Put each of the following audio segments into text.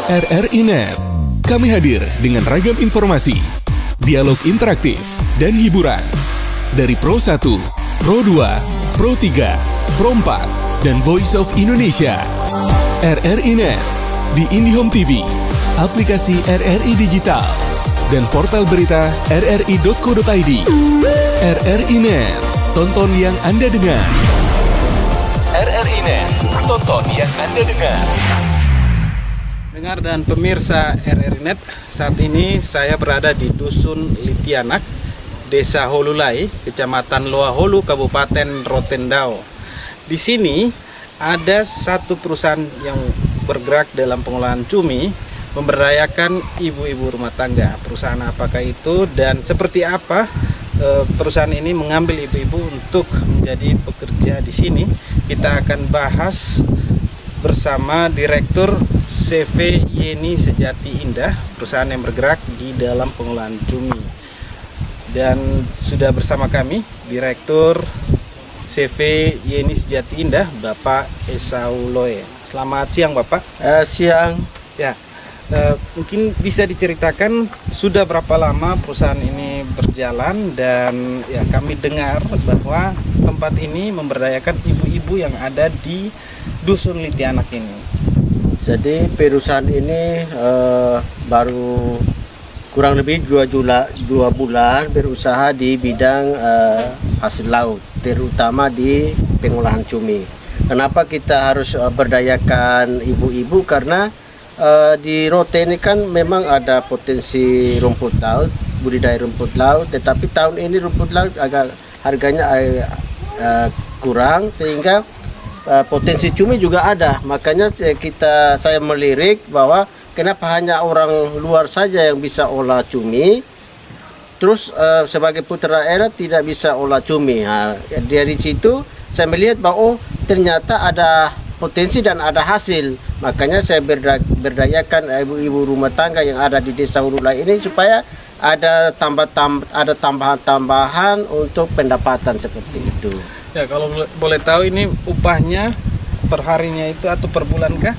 RRI Net. Kami hadir dengan ragam informasi, dialog interaktif, dan hiburan. Dari Pro 1, Pro 2, Pro 3, Pro 4, dan Voice of Indonesia. RRI Net di IndiHome TV, aplikasi RRI Digital, dan portal berita rri.co.id. RRI Net, tonton yang Anda dengar. RRI Net, tonton yang Anda dengar. Dengar dan pemirsa RRI Net, saat ini saya berada di Dusun Litianak, Desa Holulai, Kecamatan Loa Holu, Kabupaten Rotendao. Di sini ada satu perusahaan yang bergerak dalam pengolahan cumi, memberdayakan ibu-ibu rumah tangga. Perusahaan apakah itu dan seperti apa perusahaan ini mengambil ibu-ibu untuk menjadi pekerja di sini? Kita akan bahas bersama Direktur CV Yeni Sejati Indah, perusahaan yang bergerak di dalam pengolahan cumi. Dan sudah bersama kami Direktur CV Yeni Sejati Indah, Bapak Esau Loe. Selamat siang, Bapak. Siang. Ya, mungkin bisa diceritakan sudah berapa lama perusahaan ini berjalan, dan ya kami dengar bahwa tempat ini memberdayakan ibu-ibu yang ada di Dusun Litianak ini. Jadi perusahaan ini baru kurang lebih 2 bulan berusaha di bidang hasil laut, terutama di pengolahan cumi. Kenapa kita harus berdayakan ibu-ibu? Karena di Rote ini kan memang ada potensi rumput laut, budidaya rumput laut, tetapi tahun ini rumput laut agak harganya kurang, sehingga potensi cumi juga ada. Makanya saya melirik bahwa kenapa hanya orang luar saja yang bisa olah cumi, terus sebagai putra daerah tidak bisa olah cumi. Nah, dari situ saya melihat bahwa ternyata ada potensi dan ada hasil. Makanya saya berdayakan ibu-ibu rumah tangga yang ada di Desa Holulai ini supaya ada tambahan-tambahan untuk pendapatan seperti itu. Ya, kalau boleh tahu ini upahnya per harinya itu atau per bulan kah?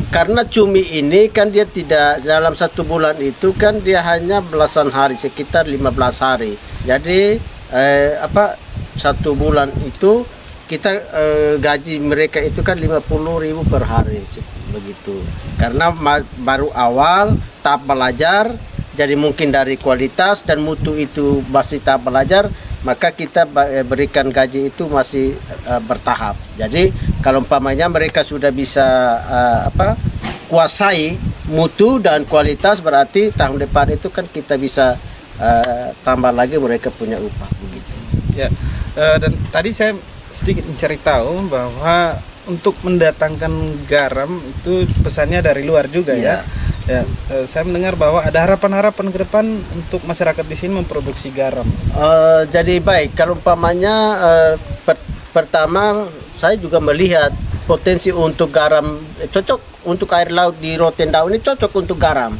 Karena cumi ini kan dia tidak dalam 1 bulan itu kan dia hanya belasan hari, sekitar 15 hari. Jadi 1 bulan itu kita gaji mereka itu kan 50.000 per hari begitu. Karena baru awal tahap belajar, jadi mungkin dari kualitas dan mutu itu masih tahap belajar, maka kita berikan gaji itu masih bertahap. Jadi kalau umpamanya mereka sudah bisa kuasai mutu dan kualitas, berarti tahun depan itu kan kita bisa tambah lagi mereka punya upah begitu. Ya, dan tadi saya sedikit mencari tahu bahwa untuk mendatangkan garam itu pesannya dari luar juga ya. Ya, saya mendengar bahwa ada harapan-harapan ke depan untuk masyarakat di sini memproduksi garam. Jadi baik, kalau umpamanya pertama saya juga melihat potensi untuk garam cocok untuk air laut di Rotendao ini, cocok untuk garam.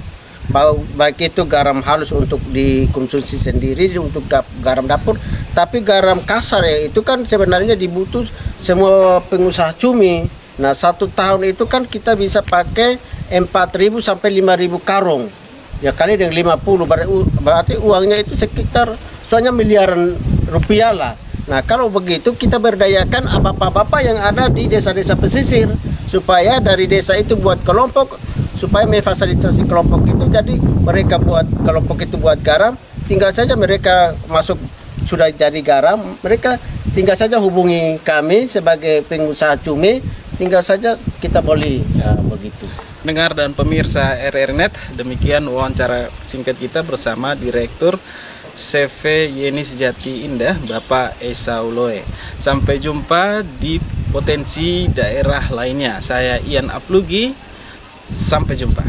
Baik itu garam halus untuk dikonsumsi sendiri untuk garam dapur, tapi garam kasar ya itu kan sebenarnya dibutuh semua pengusaha cumi. Nah, 1 tahun itu kan kita bisa pakai 4.000 sampai 5.000 karung. Ya kali dengan 50 berarti uangnya itu sekitar soalnya miliaran rupiah lah. Nah, kalau begitu kita berdayakan bapak-bapak yang ada di desa-desa pesisir supaya dari desa itu buat kelompok, supaya memfasilitasi kelompok itu, jadi mereka buat kelompok itu buat garam, tinggal saja mereka masuk sudah jadi garam, mereka tinggal saja hubungi kami sebagai pengusaha cumi, tinggal saja kita beli, ya begitu. Dengar dan pemirsa RRI Net, demikian wawancara singkat kita bersama Direktur CV Yeni Sejati Indah, Bapak Esau Loe. Sampai jumpa di potensi daerah lainnya. Saya Ian Aplugi, sampai jumpa.